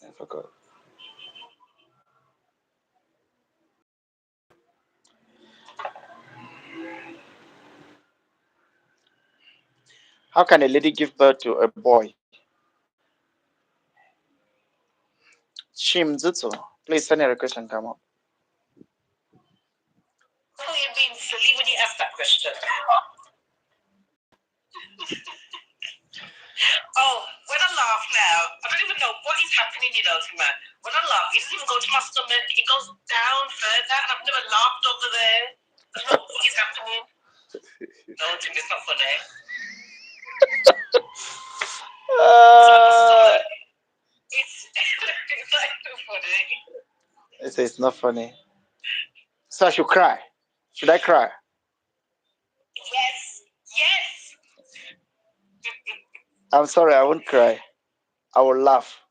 I forgot. How can a lady give birth to a boy? Shimzutsu. Please send a request and come up. Oh, you're being silly when you ask that question. Oh, when I laugh now, I don't even know what is happening, you know, to me. When I laugh, it doesn't even go to my stomach. It goes down further, and I've never laughed over there. I don't know what is happening. No, Tim, it's not funny. It's not even funny. It's not funny. So I should cry. Should I cry? Yes, yes. I'm sorry, I won't cry. I will laugh.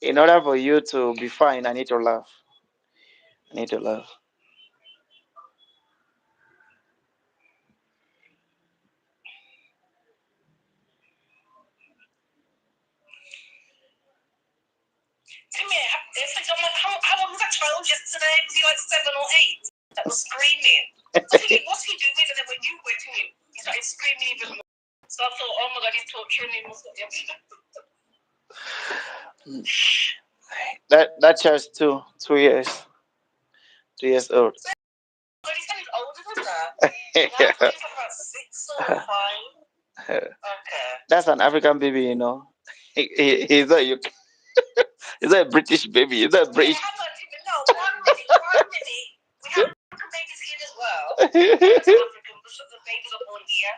In order for you to be fine, I need to laugh. I need to laugh. Timmy, it's like, I'm like, how old was that child yesterday? Was he like 7 or 8? That was screaming. I was thinking, what's he doing? And then when you went to him, he started screaming even more. So I thought, oh my god, he's torturing him. That child's 2 years. 2 years old. But he said he's older than that. Now he's like about 6 or 5. Okay. That's an African baby, you know. He's a he's a British baby. He's a British. No, 1 minute. We have African babies here as well. African, but the babies are born here.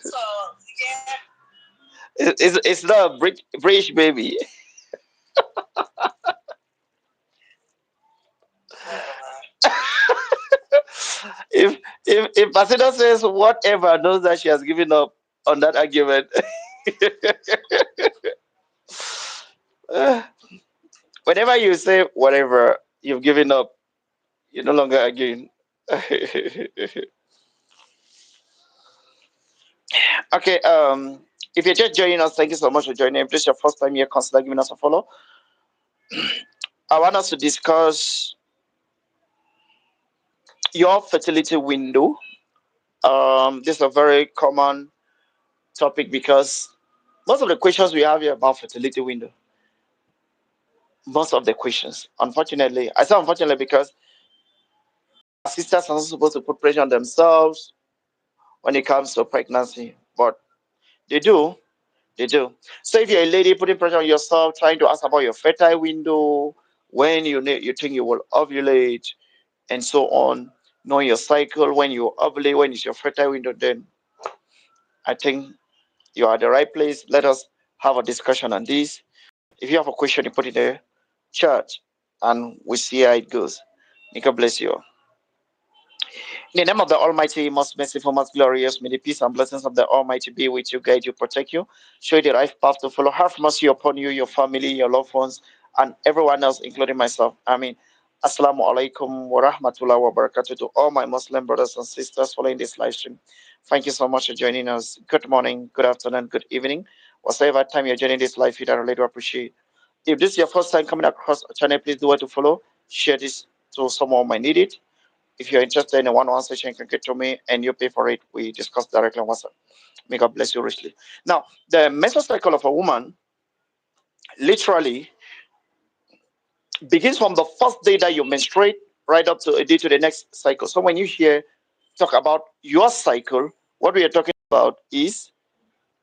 So yeah. It's not a British baby. If Basida says whatever, knows that she has given up on that argument. Whenever you say whatever, you've given up. You're no longer arguing. Okay. If you're just joining us, thank you so much for joining. If this is your first time here, consider giving us a follow. I want us to discuss your fertility window. This is a very common topic because most of the questions we have here about fertility window, most of the questions, unfortunately, I say unfortunately because sisters are not supposed to put pressure on themselves when it comes to pregnancy, but they do. They do. So if you're a lady putting pressure on yourself, trying to ask about your fertile window, when you think you will ovulate, and so on, knowing your cycle, when you ovulate, when is your fertile window, then I think you are at the right place. Let us have a discussion on this. If you have a question, you put it there, chat, and we see how it goes. May God bless you. In the name of the Almighty, most merciful, most glorious, may the peace and blessings of the Almighty be with you, guide you, protect you, show you the right path to follow. Have mercy upon you, your family, your loved ones, and everyone else, including myself. I mean, Assalamu alaikum wa rahmatullahi wa barakatuh to all my Muslim brothers and sisters following this live stream. Thank you so much for joining us. Good morning, good afternoon, good evening. Whatever time you're joining this live feed, I really do appreciate. If this is your first time coming across a channel, please do what to follow. Share this to someone who might need it. If you're interested in a one-on-one session, you can get to me and you pay for it. We discuss directly on WhatsApp. May God bless you richly. Now, the menstrual cycle of a woman literally begins from the first day that you menstruate right up to a day to the next cycle. So when you hear talk about your cycle, what we are talking about is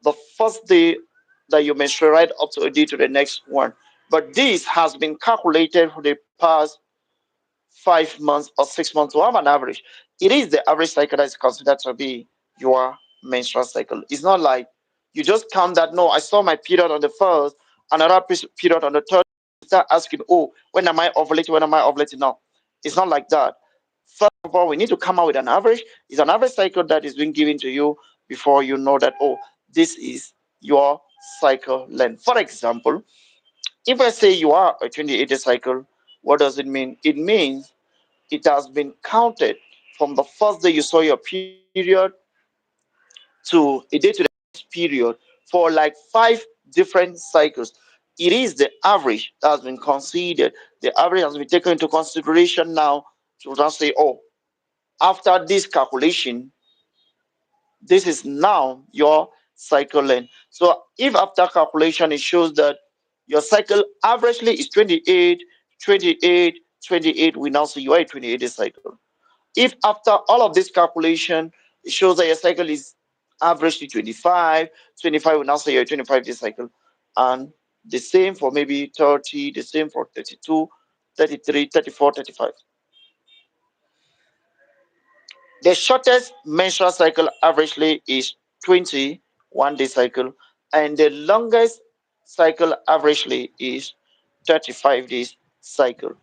the first day that you menstruate right up to a day to the next one. But this has been calculated for the past 5 months or 6 months to have an average. It is the average cycle that is considered to be your menstrual cycle. It's not like you just count that. No, I saw my period on the first, another period on the third. Start asking, oh, when am I ovulating? When am I ovulating? No, it's not like that. First of all, we need to come out with an average. It's an average cycle that is being given to you before you know that, oh, this is your cycle length. For example, if I say you are a 28-day cycle, what does it mean? It means it has been counted from the first day you saw your period to a day to the next continuous period for like 5 different cycles. It is the average that has been considered. The average has been taken into consideration now to now say, oh, after this calculation, this is now your cycle length. So if after calculation it shows that your cycle averagely is 28, 28, 28, we now say you are a 28-day cycle. If after all of this calculation it shows that your cycle is averagely 25, 25, we now say you're a 25-day cycle. And the same for maybe 30, the same for 32, 33, 34, 35. The shortest menstrual cycle averagely is 21-day cycle, and the longest cycle averagely is 35 days cycle.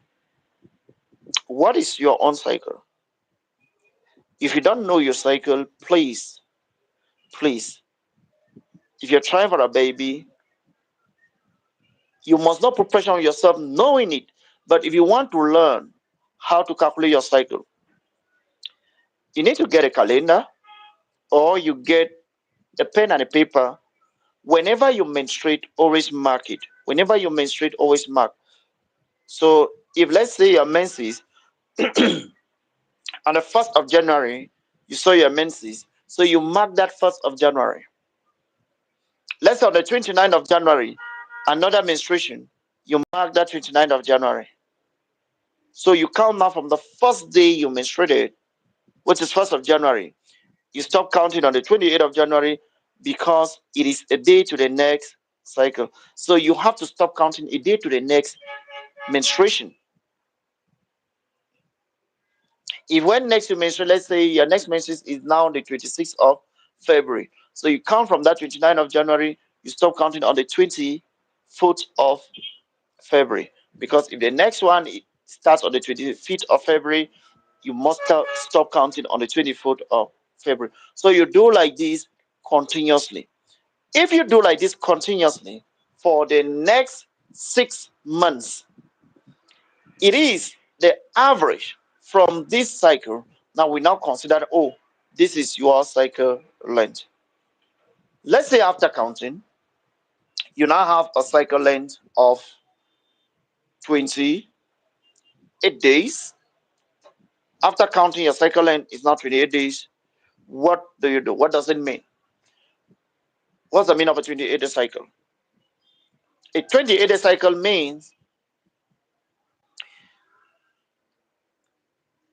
What is your own cycle? If you don't know your cycle, please, if you're trying for a baby, you must not put pressure on yourself knowing it. But if you want to learn how to calculate your cycle, you need to get a calendar or you get a pen and a paper. Whenever you menstruate, always mark it. Whenever you menstruate, always mark. So if let's say your menses on the 1st of January, you saw your menses, so you mark that 1st of January. Let's say on the 29th of January, another menstruation, you mark that 29th of January. So you count now from the first day you menstruated, which is 1st of January. You stop counting on the 28th of January because it is a day to the next cycle. So you have to stop counting a day to the next menstruation. If when next you menstruate, let's say your next menstruation is now the 26th of February. So you count from that 29th of January, you stop counting on the 24th of February. Because if the next one starts on the 25th of February, you must stop counting on the 24th of February. So you do like this continuously. If you do like this continuously for the next 6 months, it is the average from this cycle. Now we now consider, oh, this is your cycle length. Let's say after counting, you now have a cycle length of 28 days. After counting, your cycle length is now 28 days. What do you do? What does it mean? What's the meaning of a 28-day cycle? A 28-day cycle means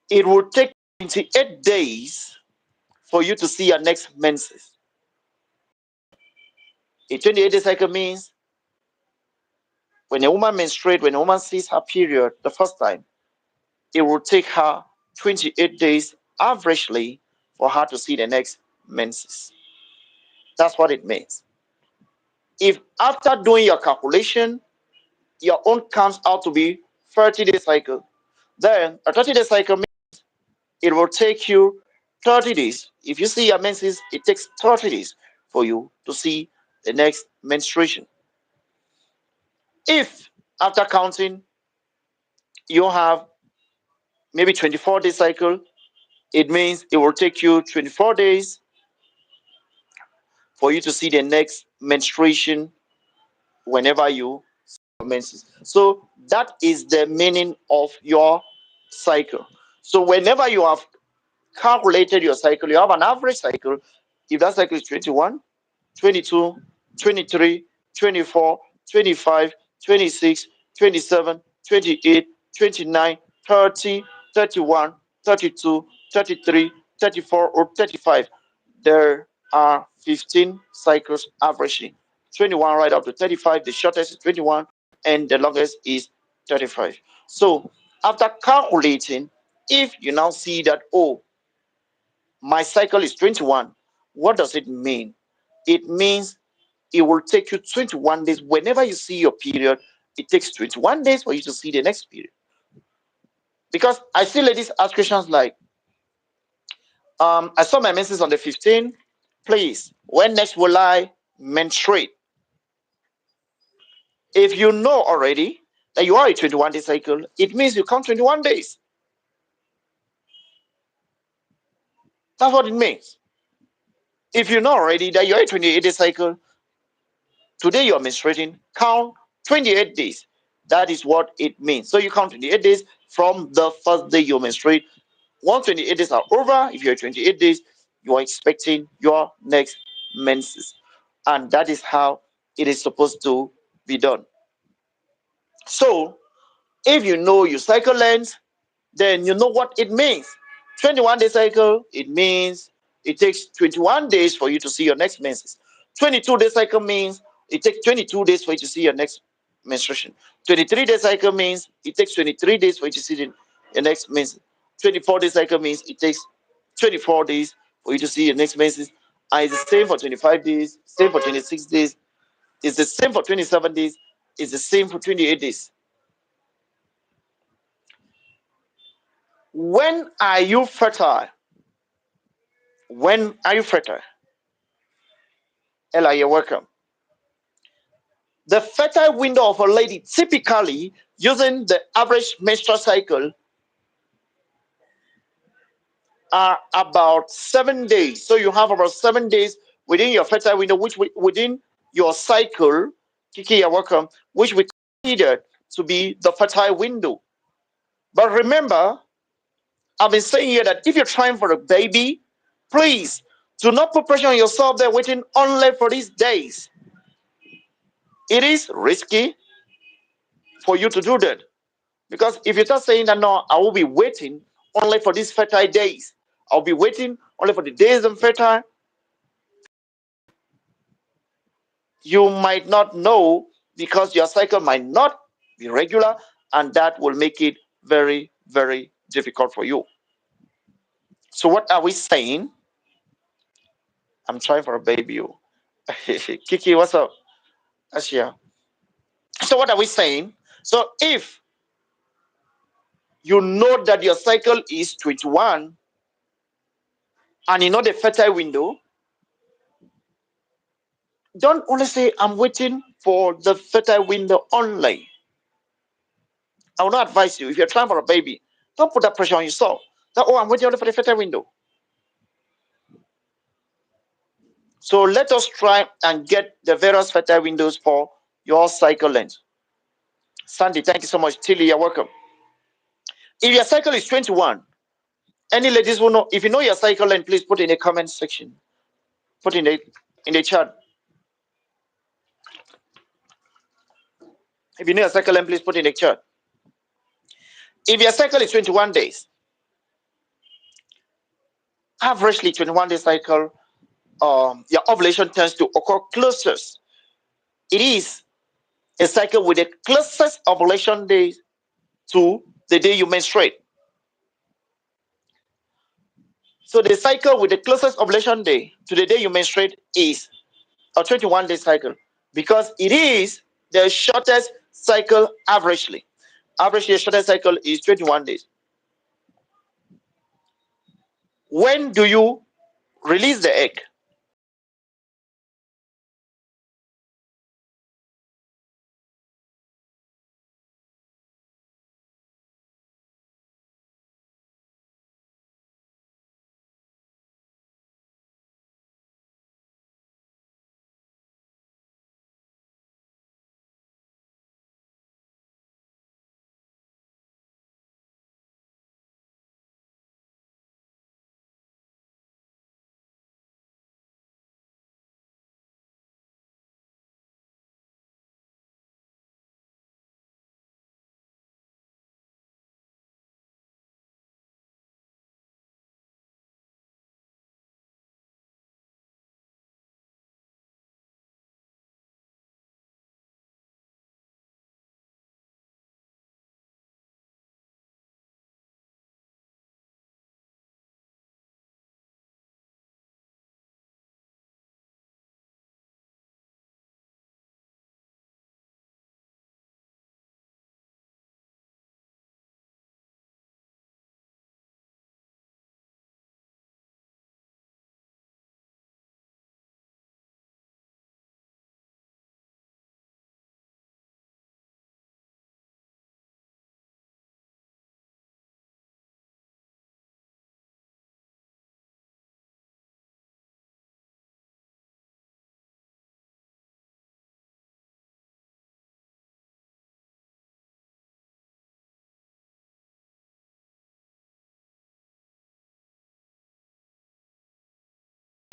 it will take 28 days for you to see your next menses. A 28-day cycle means when a woman menstruates, when a woman sees her period the first time, it will take her 28 days averagely for her to see the next menses. That's what it means. If after doing your calculation, your own comes out to be 30-day cycle, then a 30-day cycle means it will take you 30 days. If you see your menses, it takes 30 days for you to see the next menstruation. If after counting you have maybe 24-day cycle, it means it will take you 24 days for you to see the next menstruation whenever you menses. So that is the meaning of your cycle. So whenever you have calculated your cycle, you have an average cycle. If that cycle is 21, 22, 23, 24, 25, 26, 27, 28, 29, 30, 31, 32, 33, 34, or 35. There are 15 cycles averaging. 21 right up to 35. The shortest is 21 and the longest is 35. So after calculating, if you now see that, oh, my cycle is 21, what does it mean? It means it will take you 21 days. Whenever you see your period, it takes 21 days for you to see the next period. Because I see ladies ask questions like, I saw my menses on the 15th. Please, when next will I menstruate? If you know already that you are a 21-day cycle, it means you count 21 days. That's what it means. If you know already that you're a 28-day cycle, today you're menstruating, count 28 days. That is what it means. So you count 28 days from the first day you menstruate. Once 28 days are over, if you're 28 days, you are expecting your next menses. And that is how it is supposed to be done. So if you know your cycle length, then you know what it means. 21-day cycle, it means it takes 21 days for you to see your next menses. 22-day cycle means it takes 22 days for you to see your next menstruation. 23-day cycle means it takes 23 days for you to see your next menses. 24-day cycle means it takes 24 days for you to see your next menses. And it's the same for 25 days, same for 26 days, it's the same for 27 days, it's the same for 28 days. When are you fertile? When are you fertile? Ella, you're welcome. The fertile window of a lady, typically using the average menstrual cycle, are about 7 days. So you have about 7 days within your fertile window, which within your cycle, Kiki, you're welcome, which we consider to be the fertile window. But remember, I've been saying here that if you're trying for a baby, please do not put pressure on yourself there waiting only for these days. It is risky for you to do that. Because if you start saying that, no, I will be waiting only for these fertile days, I'll be waiting only for the days I'm fertile, you might not know because your cycle might not be regular, and that will make it very, very difficult for you. So, what are we saying? I'm trying for a baby. Kiki, what's up? Ashia. So, what are we saying? So, if you know that your cycle is 21 and you know the fertile window, don't only say I'm waiting for the fertile window only. I will not advise you if you're trying for a baby, don't put that pressure on yourself. That, oh, I'm waiting only for the fertile window. So let us try and get the various fertile windows for your cycle length. Sandy, thank you so much. Tilly, you're welcome. If your cycle is 21, any ladies who know, if you know your cycle length, please put in the comment section. Put in the chat. If you know your cycle length, please put in the chat. If your cycle is 21 days, averagely 21 day cycle, your ovulation tends to occur closest. It is a cycle with the closest ovulation day to the day you menstruate. So the cycle with the closest ovulation day to the day you menstruate is a 21-day cycle because it is the shortest cycle averagely. Averagely, the shortest cycle is 21 days. When do you release the egg?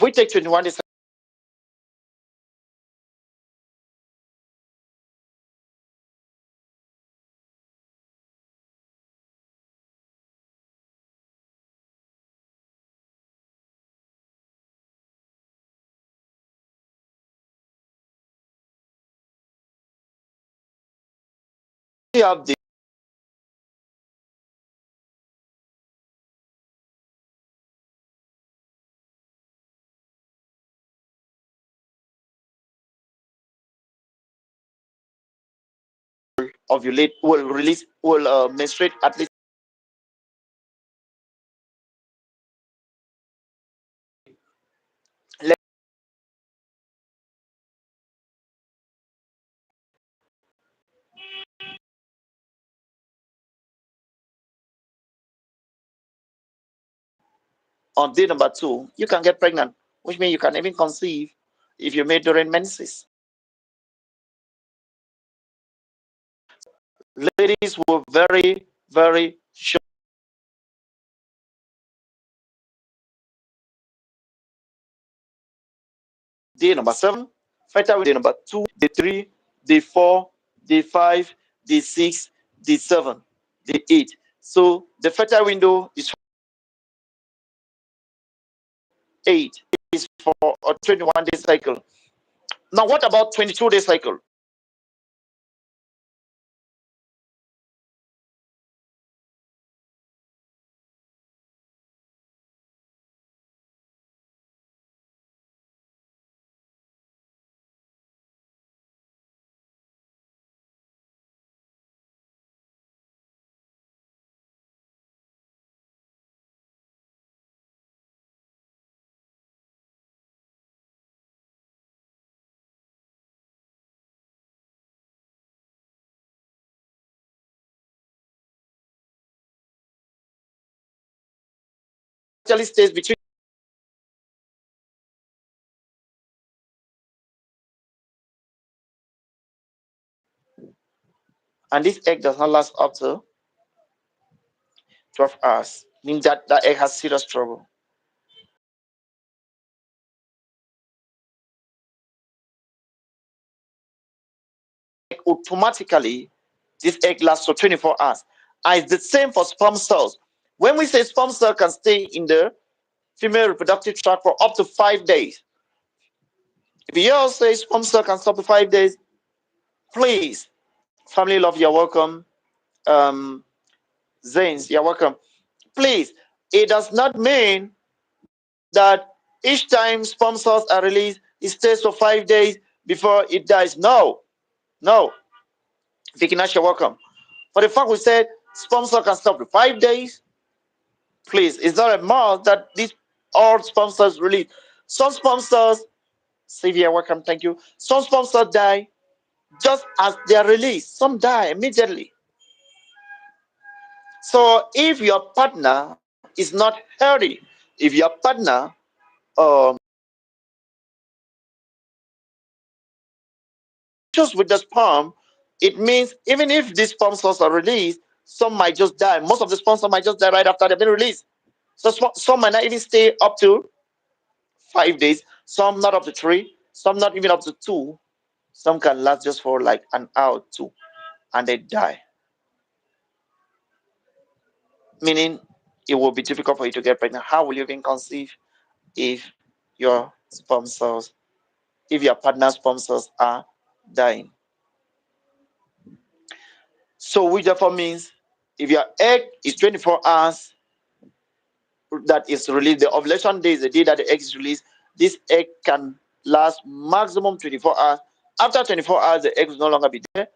we take 21 days we have the ovulate will release will menstruate at least on day number 2, you can get pregnant, which means you can even conceive if you made during menses. Ladies were very, very sure. Day number 7, fertile day number 2, day 3, day 4, day 5, day 6, day 7, day 8. So the fertile window is 8 is for a 21-day cycle. Now, what about 22-day cycle? Actually stays between, and this egg does not last up to 12 hours. Means that that egg has serious trouble. Automatically, this egg lasts for 24 hours. And it's the same for sperm cells. When we say sperm cell can stay in the female reproductive tract for up to 5 days, if you all say sperm cell can stop for 5 days, please, family love, you're welcome. Um, Zanes, you're welcome. Please, it does not mean that each time sperm cells are released, it stays for 5 days before it dies. No, no. Vikinash, you're welcome. For the fact we said sperm cell can stop for 5 days, please, it's not a must that these all sperm cells release. Some sperm cells, Sylvia, welcome, thank you. Some sperm cells die just as they are released. Some die immediately. So if your partner is not healthy, if your partner um just with the sperm, it means even if these sperm cells are released, some might just die. Most of the sperm cells might just die right after they've been released. So some might not even stay up to 5 days, some not up to 3, some not even up to 2, some can last just for like an hour or 2 and they die. Meaning it will be difficult for you to get pregnant. How will you even conceive if your sperm cells, if your partner's sperm cells are dying? So which therefore means if your egg is 24 hours that is released, the ovulation day is the day that the egg is released, this egg can last maximum 24 hours. After 24 hours, the egg will no longer be there.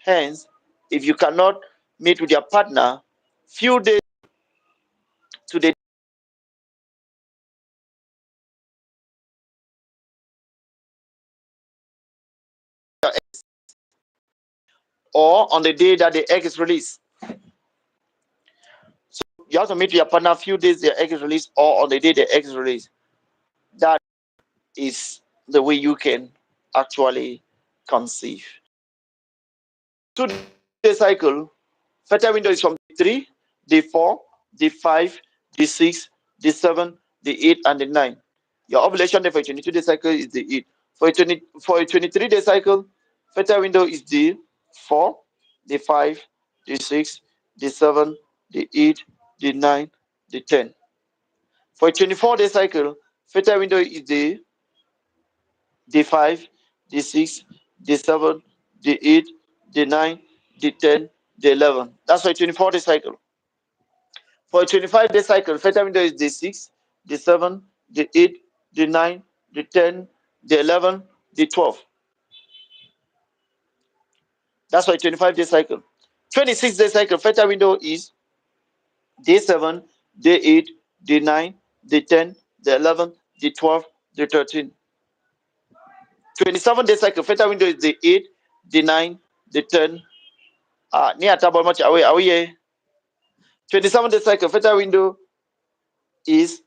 Hence, if you cannot meet with your partner few days to the or on the day that the egg is released, you have to meet with your partner a few days the egg is released or on the day the egg is released. That is the way you can actually conceive. 2 day cycle, fertile window is from day 3, day 4, day 5, day 6, day 7, day 8, and day 9. Your ovulation day for a 22-day cycle is the 8. For a 23-day cycle, fertile window is the 4, the 5, the 6, the 7, the 8, the 9, the 10. For a 24-day cycle, fertile window is the 5, the 6, the 7, the 8, the 9, the 10, the 11. That's for a 24-day cycle. For a 25-day cycle, fertile window is the 6, the 7, the 8, the 9, the 10, the 11, the 12. That's for a 25-day cycle. 26-day cycle, fertile window is day 7, day 8, day 9, day 10, day 11, day 12, day 13. 27-day cycle, fertile window is day 8, day 9, day 10. Near table much away. Are we here? 27-day cycle, fertile window is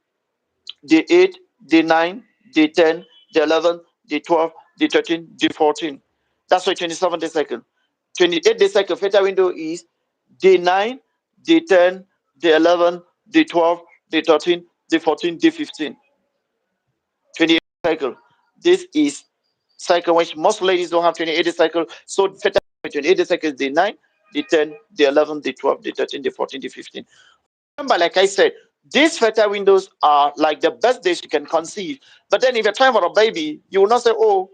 day 8, day 9, day 10, day 11, day 12, day 13, day 14. That's for 27-day cycle. 28-day cycle, fertile window is day 9, day 10, day 11, day 12, day 13, day 14, day 15. 28 cycle. This is cycle which most ladies don't have 28-day cycle. So fertile 28-day cycle is day 9, day 10, day 11, day 12, day 13, day 14, day 15. Remember, like I said, these fertile windows are like the best days you can conceive. But then if you're trying for a baby, you will not say, oh,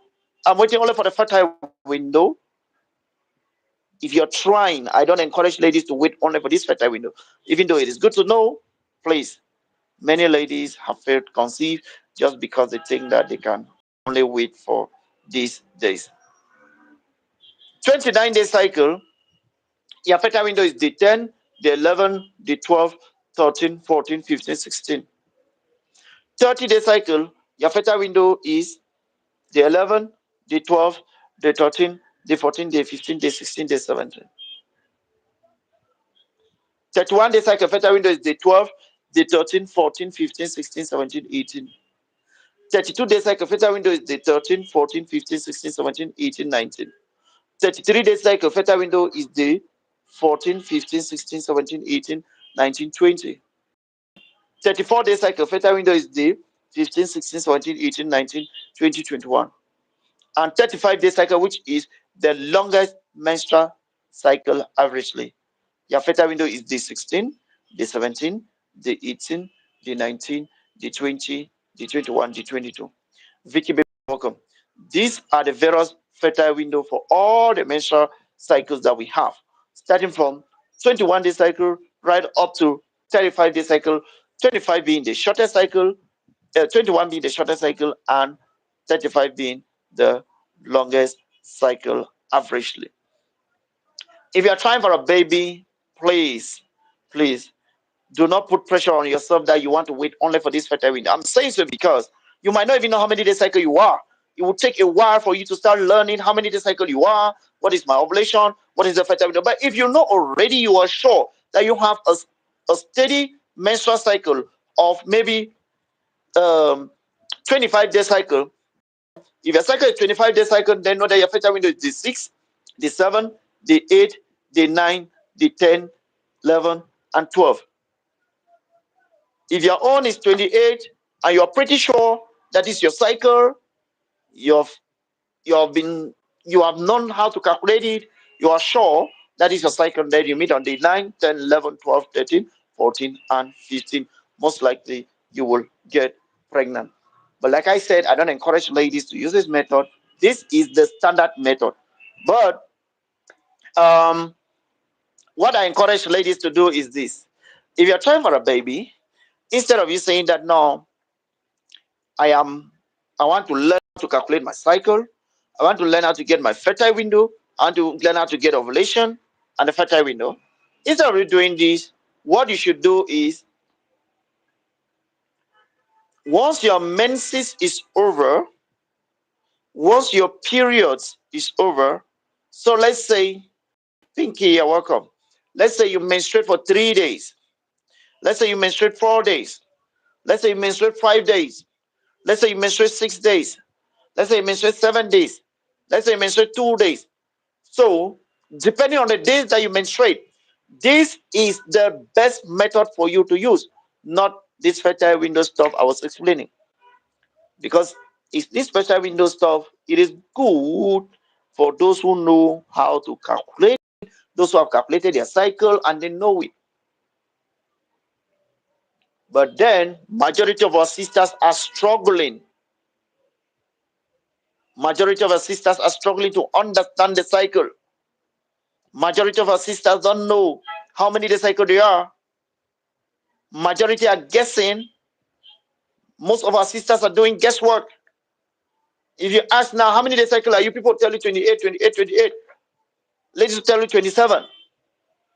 I'm waiting only for the fertile window. If you're trying, I don't encourage ladies to wait only for this fertile window. Even though it is good to know, please, many ladies have failed to conceive just because they think that they can only wait for these days. 29-day cycle, your fertile window is the 10, the 11, the 12, 13, 14, 15, 16. 30-day cycle, your fertile window is the 11, the 12, the 13, the 14, the 15, the 16, the 17. 31-day cycle, fertile window is the 12, the 13, 14, 15, 16, 17, 18. 32-day cycle, fertile window is the 13, 14, 15, 16, 17, 18, 19. 33-day cycle, fertile window is the 14, 15, 16, 17, 18, 19, 20. 34-day cycle, fertile window is the 15, 16, 17, 18, 19, 20, 21. And 35-day cycle, which is the longest menstrual cycle averagely. Your fertile window is the 16, the 17, the 18, the 19, the 20, the 21, the 22. Vicky, baby, welcome. These are the various fertile window for all the menstrual cycles that we have, starting from 21-day cycle right up to 35-day cycle, 25 being the shortest cycle, 21 being the shortest cycle, and 35 being the longest cycle averagely. If you are trying for a baby, please do not put pressure on yourself that you want to wait only for this fertile window. I'm saying so because you might not even know how many days cycle you are. It will take a while for you to start learning how many days cycle you are, what is my ovulation, what is the fertile window. But if you know already, you are sure that you have a steady menstrual cycle of maybe 25-day cycle. If your cycle is 25-day cycle, then know that your fertile window is the 6, the 7, the 8, the 9, the 10, 11, and 12. If your own is 28 and you're pretty sure that is your cycle, you've you have been you have known how to calculate it, you are sure that is your cycle, then you meet on day 9, 10, 11, 12, 13, 14, and 15. Most likely you will get pregnant. But like I said, I don't encourage ladies to use this method. This is the standard method. But um, what I encourage ladies to do is this. If you're trying for a baby, instead of you saying that no, I am I want to learn how to calculate my cycle. I want to learn how to get my fertile window. I want to learn how to get ovulation and the fertile window. Instead of you doing this, what you should do is once your menses is over, once your periods is over, so let's say, Pinky, you're welcome. Let's say you menstruate for 3 days. Let's say you menstruate 4 days. Let's say you menstruate 5 days. Let's say you menstruate 6 days. Let's say you menstruate 7 days. Let's say you menstruate 2 days. So, depending on the days that you menstruate, this is the best method for you to use, not this fertile window stuff I was explaining. because it's this special window stuff. It is good for those who know how to calculate, those who have calculated their cycle and they know it. But then majority of our sisters are struggling. Majority of our sisters are struggling to understand the cycle. Majority of our sisters don't know how many the cycle they are. Majority are guessing. Most of our sisters are doing guesswork. If you ask now how many the cycle are you, people tell you 28, 28, 28. Ladies will tell you 27.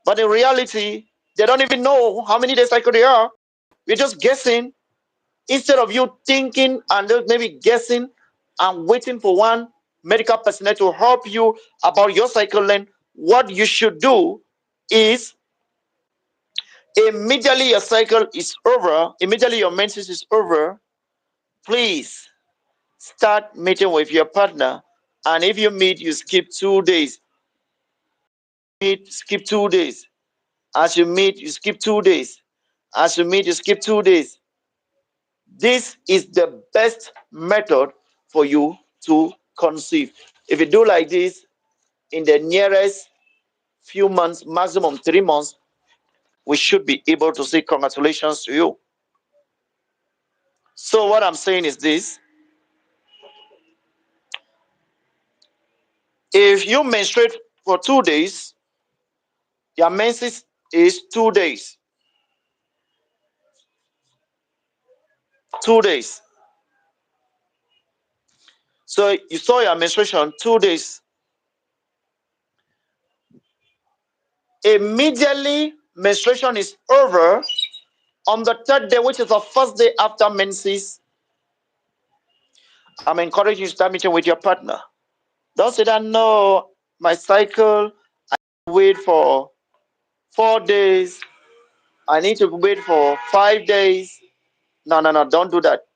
But in reality, they don't even know how many days cycle they are. We're just guessing. Instead of you thinking and maybe guessing and waiting for one medical personnel to help you about your cycle length, what you should do is immediately your cycle is over, immediately your menses is over, please start meeting with your partner. And if you meet, you skip 2 days. Meet, skip 2 days. As you meet, you skip 2 days. As you meet, you skip 2 days. This is the best method for you to conceive. If you do like this, in the nearest few months, maximum 3 months, we should be able to say congratulations to you. So, what I'm saying is this: if you menstruate for 2 days, your menses is 2 days. 2 days. So, you saw your menstruation 2 days. Immediately, menstruation is over. On the third day, which is the first day after menses, I'm encouraging you to start meeting with your partner. Don't say that, no, my cycle, wait for 4 days, I need to wait for 5 days. No, no, no, don't do that.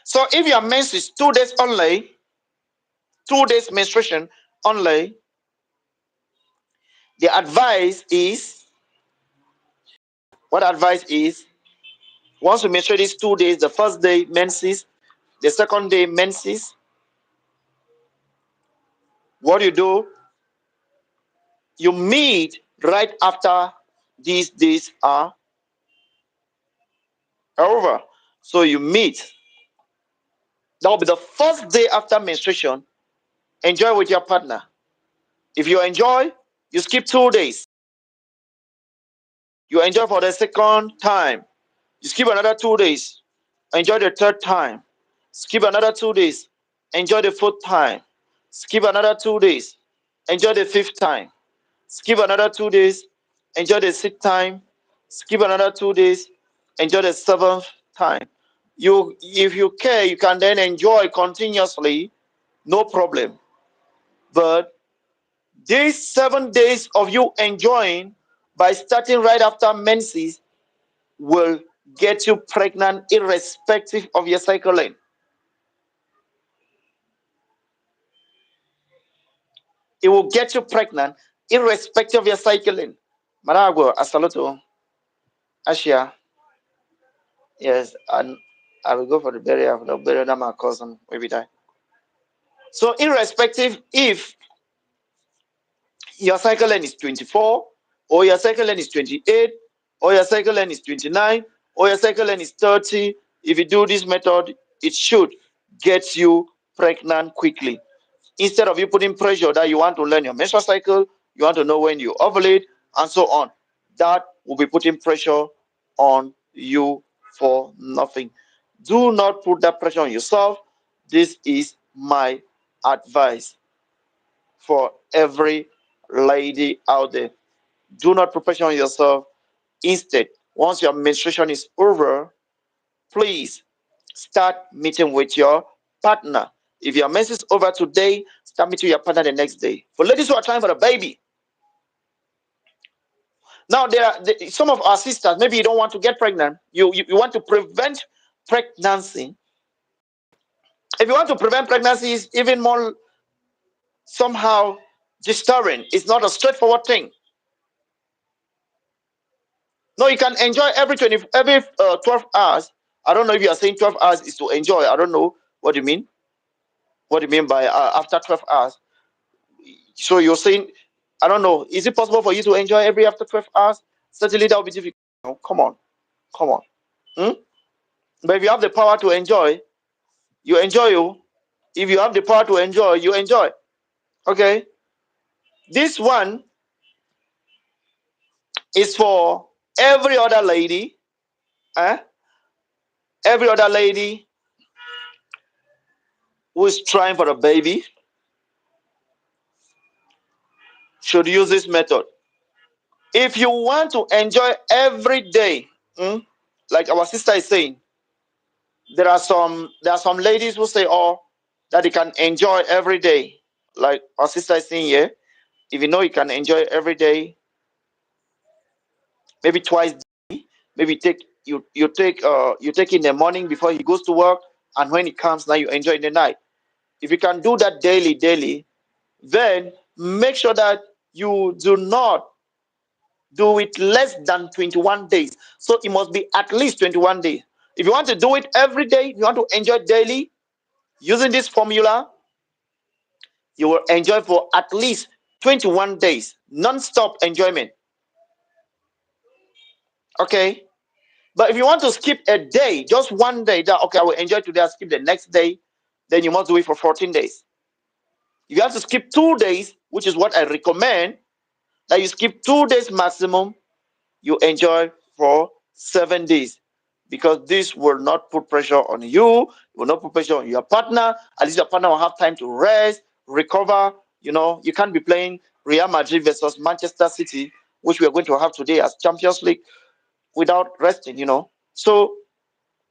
So if your mens is 2 days only, 2 days menstruation only, the advice is, what advice is, once you menstruate these 2 days, the first day menses, the second day menses, what you do, you meet right after these days are over. So you meet. That will be the first day after menstruation. Enjoy with your partner. If you enjoy, you skip 2 days. You enjoy for the second time. You skip another 2 days. Enjoy the third time. Skip another 2 days. Enjoy the fourth time. Skip another 2 days. Enjoy the fifth time. Skip another 2 days. Enjoy the sixth time. Skip another 2 days. Enjoy the seventh time. You, if you care, you can then enjoy continuously, no problem. But these 7 days of you enjoying by starting right after menses will get you pregnant irrespective of your cycle length. It will get you pregnant irrespective of your cycle length. Marago, Asaloto, Ashia, yes, and I will go for the burial of the burial that my cousin will be die. So irrespective if your cycle length is 24, or your cycle length is 28, or your cycle length is 29, or your cycle length is 30, if you do this method, it should get you pregnant quickly. Instead of you putting pressure that you want to learn your menstrual cycle, you want to know when you ovulate, and so on, that will be putting pressure on you for nothing. Do not put that pressure on yourself. This is my advice for every lady out there. Do not put pressure on yourself. Instead, once your menstruation is over, please start meeting with your partner. If your menstruation is over today, start meeting your partner the next day. For ladies who are trying for a baby, now some of our sisters, maybe you don't want to get pregnant. You want to prevent pregnancy. If you want to prevent pregnancy, it's even more somehow disturbing. It's not a straightforward thing. No, you can enjoy every 12 hours. I don't know if you are saying 12 hours is to enjoy. I don't know what you mean. What do you mean by after 12 hours? So you're saying, I don't know. Is it possible for you to enjoy every after 12 hours? Certainly that will be difficult. No, come on, come on. Hmm? But if you have the power to enjoy, you enjoy you. If you have the power to enjoy, you enjoy. Okay. This one is for every other lady. Eh? Every other lady who is trying for a baby should use this method. If you want to enjoy every day, like our sister is saying, there are some ladies who say, oh, that you can enjoy every day. Like our sister is saying here, if you know you can enjoy every day, maybe twice, maybe you take in the morning before he goes to work, and when he comes now you enjoy in the night. If you can do that daily, then make sure that you do not do it less than 21 days. So it must be at least 21 days. If you want to do it every day, you want to enjoy daily, using this formula, you will enjoy for at least 21 days, non-stop enjoyment. Okay? But if you want to skip a day, just one day, that okay, I will enjoy today, I'll skip the next day, then you must do it for 14 days. If you have to skip 2 days, which is what I recommend, that you skip 2 days maximum, you enjoy for 7 days, because this will not put pressure on you, will not put pressure on your partner. At least your partner will have time to rest, recover. You can't be playing Real Madrid versus Manchester City, which we are going to have today as Champions League, without resting. So,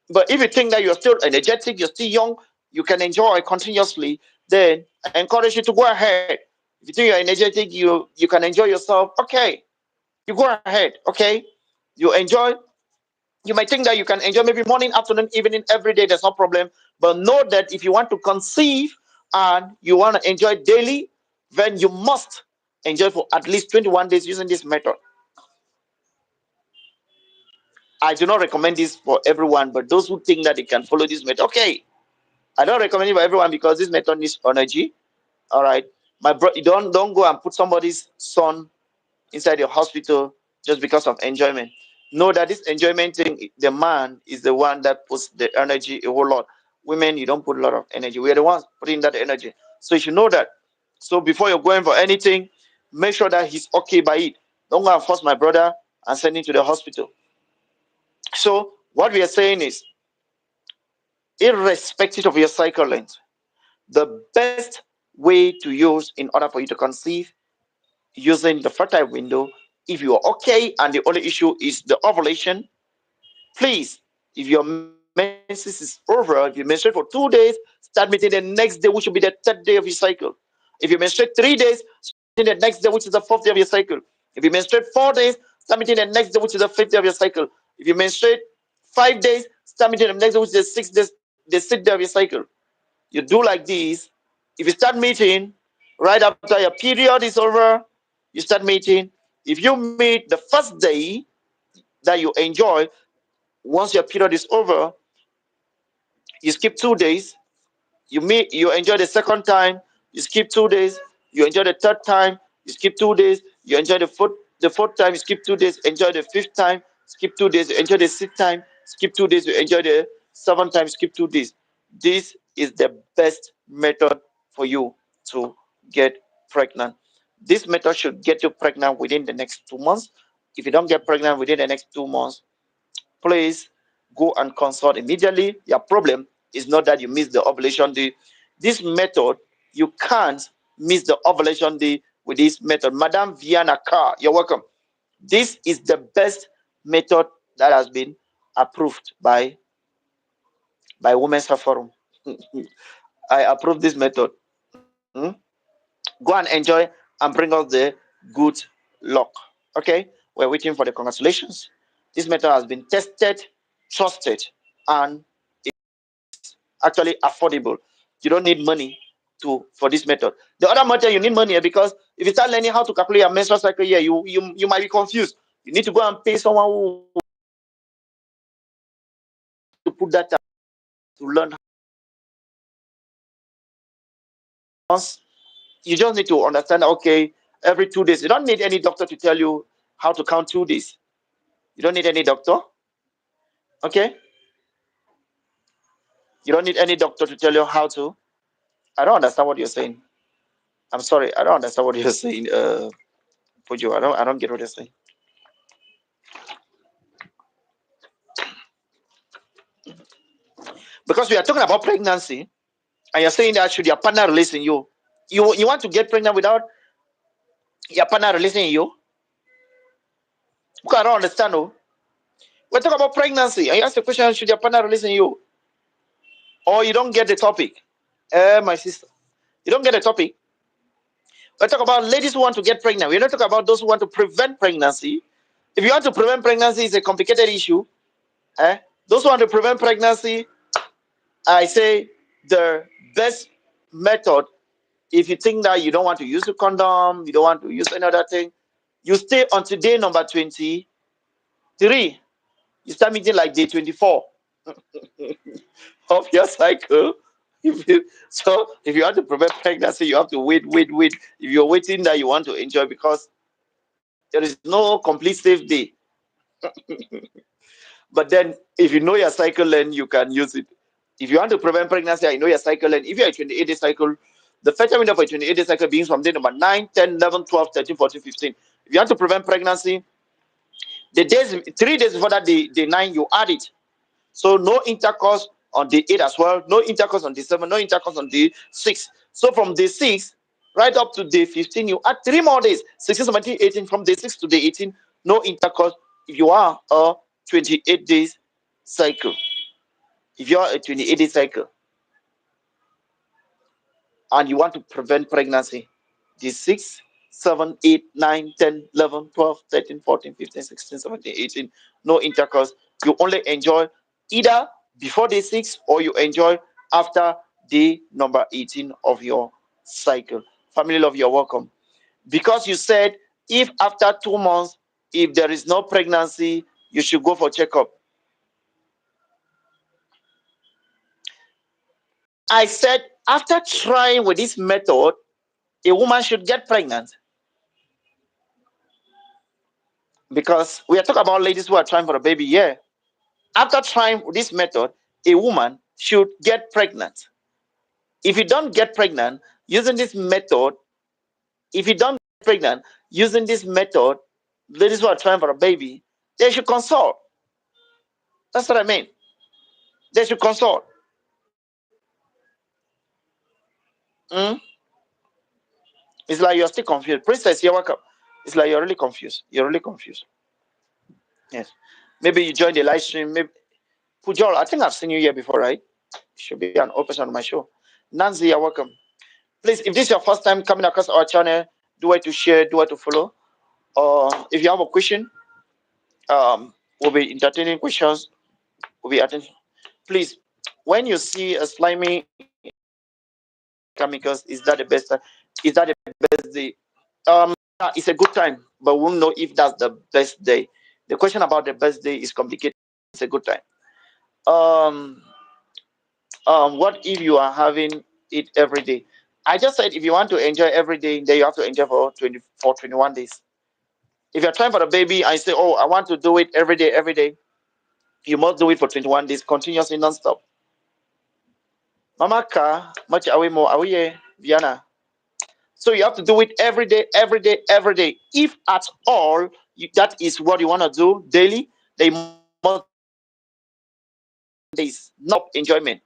but if you think that you're still energetic, you're still young, you can enjoy continuously, then I encourage you to go ahead. If you think you're energetic, you can enjoy yourself, okay, you go ahead, okay, you enjoy. You might think that you can enjoy maybe morning, afternoon, evening, every day, there's no problem. But know that if you want to conceive and you want to enjoy daily, then you must enjoy for at least 21 days using this method. I do not recommend this for everyone, but those who think that they can follow this method, okay. I don't recommend it for everyone because this method needs energy. All right. My bro, you don't go and put somebody's son inside your hospital just because of enjoyment. Know that this enjoyment thing, the man is the one that puts the energy a whole lot. Women, you don't put a lot of energy. We are the ones putting that energy. So you should know that. So before you're going for anything, make sure that he's okay by it. Don't go and force my brother and send him to the hospital. So what we are saying is, irrespective of your cycle length, the best way to use in order for you to conceive using the fertile window, if you are okay and the only issue is the ovulation, please, if your menses is over, if you menstruate for 2 days, start meeting the next day, which will be the third day of your cycle. If you menstruate 3 days, start meeting the next day, which is the fourth day of your cycle. If you menstruate 4 days, start meeting the next day, which is the fifth day of your cycle. If you menstruate 5 days, start meeting the next day, which is the sixth day of your cycle. You do like this. If you start meeting right after your period is over, you start meeting. If you meet the first day that you enjoy, once your period is over, you skip 2 days. You enjoy the second time, you skip 2 days. You enjoy the third time, you skip 2 days. You enjoy the fourth time, you skip 2 days. Enjoy the fifth time, skip 2 days. You enjoy the sixth time, skip 2 days. You enjoy the seventh time, skip 2 days. This is the best method for you to get pregnant. This method should get you pregnant within the next 2 months. If you don't get pregnant within the next 2 months, please go and consult immediately. Your problem is not that you miss the ovulation day. This method, you can't miss the ovulation day with this method. Madam Viana Carr, you're welcome. This is the best method that has been approved by Women's Health Forum. I approve this method. Go and enjoy and bring us the good luck. Okay, we're waiting for the congratulations. This method has been tested, trusted, and actually affordable. You don't need money for this method. The other method you need money because if you start learning how to calculate your menstrual cycle, yeah, you might be confused. You need to go and pay someone who to put that to learn. Once you just need to understand, okay, every 2 days. You don't need any doctor to tell you how to count 2 days. You don't need any doctor. Okay? You don't need any doctor to tell you how to. I don't understand what you're saying. I'm sorry, I don't understand what you're saying, Pujo. I don't get what you're saying. Because we are talking about pregnancy, and you're saying that should your partner releasing you. You want to get pregnant without your partner releasing you? Because I don't understand. Oh. We're talking about pregnancy, and you ask the question, should your partner releasing you? Or you don't get the topic. My sister. You don't get the topic. We're talking about ladies who want to get pregnant. We're not talking about those who want to prevent pregnancy. If you want to prevent pregnancy, it's a complicated issue. Eh? Those who want to prevent pregnancy, I say the best method, if you think that you don't want to use a condom, you don't want to use any other thing, you stay until day number 23. You start meeting like day 24 of your cycle. If you want to prevent pregnancy, you have to wait. If you're waiting that you want to enjoy, because there is no complete safe day. But then if you know your cycle length, you can use it. If you want to prevent pregnancy, I know your cycle length. If you're a 28-day cycle, the fertile window for a 28-day cycle begins from day number 9, 10, 11, 12, 13, 14, 15. If you want to prevent pregnancy, the days 3 days before that day 9, you add it. So no intercourse on day 8 as well, no intercourse on day 7, no intercourse on day 6. So from day 6 right up to day 15, you add 3 more days, 16, 17, 18. From day 6 to day 18, no intercourse if you are a 28 days cycle. If you are a 28-day cycle and you want to prevent pregnancy, day 6, 7, 8, 9, 10, 11, 12, 13, 14, 15, 16, 17, 18, no intercourse. You only enjoy either before day 6 or you enjoy after day number 18 of your cycle. Family love, you're welcome. Because you said if after 2 months, if there is no pregnancy, you should go for checkup. I said after trying with this method, a woman should get pregnant, because we are talking about ladies who are trying for a baby. Yeah. After trying this method, a woman should get pregnant. If you don't get pregnant using this method, if you don't get pregnant using this method, ladies who are trying for a baby, they should consult. That's what I mean. They should consult. Mm? It's like you're still confused. Princess, you're welcome. It's like you're really confused. You're really confused. Yes. Maybe you joined the live stream. Maybe Pujol, I think I've seen you here before, right? Should be an old person on my show. Nancy, you're welcome. Please, if this is your first time coming across our channel, do it to share, do it to follow. Or if you have a question, we'll be entertaining questions. We'll be attending. Please, when you see a slimy chemicals, is that the best? Is that the best day? It's a good time, but we won't know if that's the best day. The question about the best day is complicated. It's a good time. Um, what if you are having it every day? I just said if you want to enjoy every day, then you have to enjoy for 21 days. If you're trying for a baby and you say, oh, I want to do it every day, you must do it for 21 days continuously non-stop. Mama ka, much away more away, Viana. So you have to do it every day. If at all that is what you want to do daily, they must do it for 21 days, non-stop enjoyment.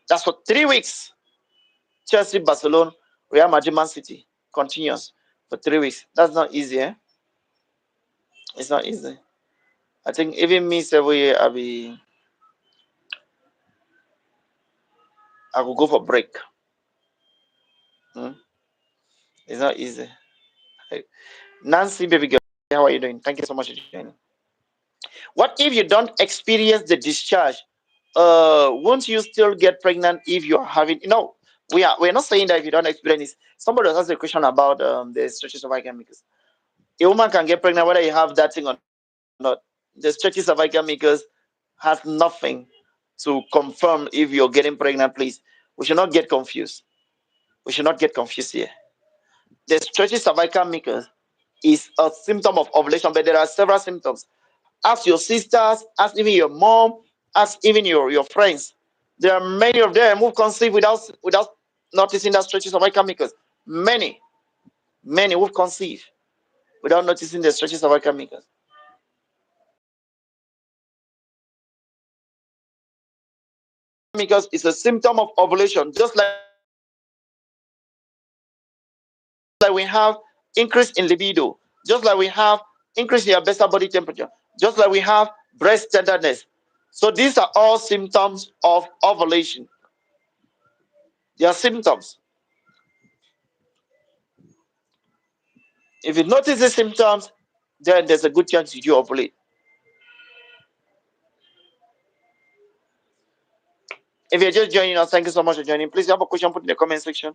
That's for 3 weeks. Chelsea, Barcelona, Real Madrid, Man City continuous for 3 weeks. That's not easy, eh? It's not easy. I think even me every year I will go for break. Hmm? It's not easy. Nancy, baby girl, how are you doing? Thank you so much for joining. What if you don't experience the discharge? Won't you still get pregnant if you are having? No, we're not saying that if you don't experience. Somebody was asked a question about the stretches of chemicals. A woman can get pregnant whether you have that thing or not. The stretchy cervical mucus has nothing to confirm if you're getting pregnant. Please, we should not get confused. We should not get confused here. The stretchy cervical mucus is a symptom of ovulation, but there are several symptoms. Ask your sisters, ask even your mom, ask even your friends. There are many of them who conceive without noticing that stretchy cervical mucus. Many, many who conceive without noticing the stretchy cervical mucus. Because it's a symptom of ovulation, just like we have increase in libido, just like we have increase in your basal body temperature, just like we have breast tenderness. So these are all symptoms of ovulation. They are symptoms. If you notice the symptoms, then there's a good chance you do ovulate. If you're just joining us, thank you so much for joining. Please, if you have a question, put in the comment section.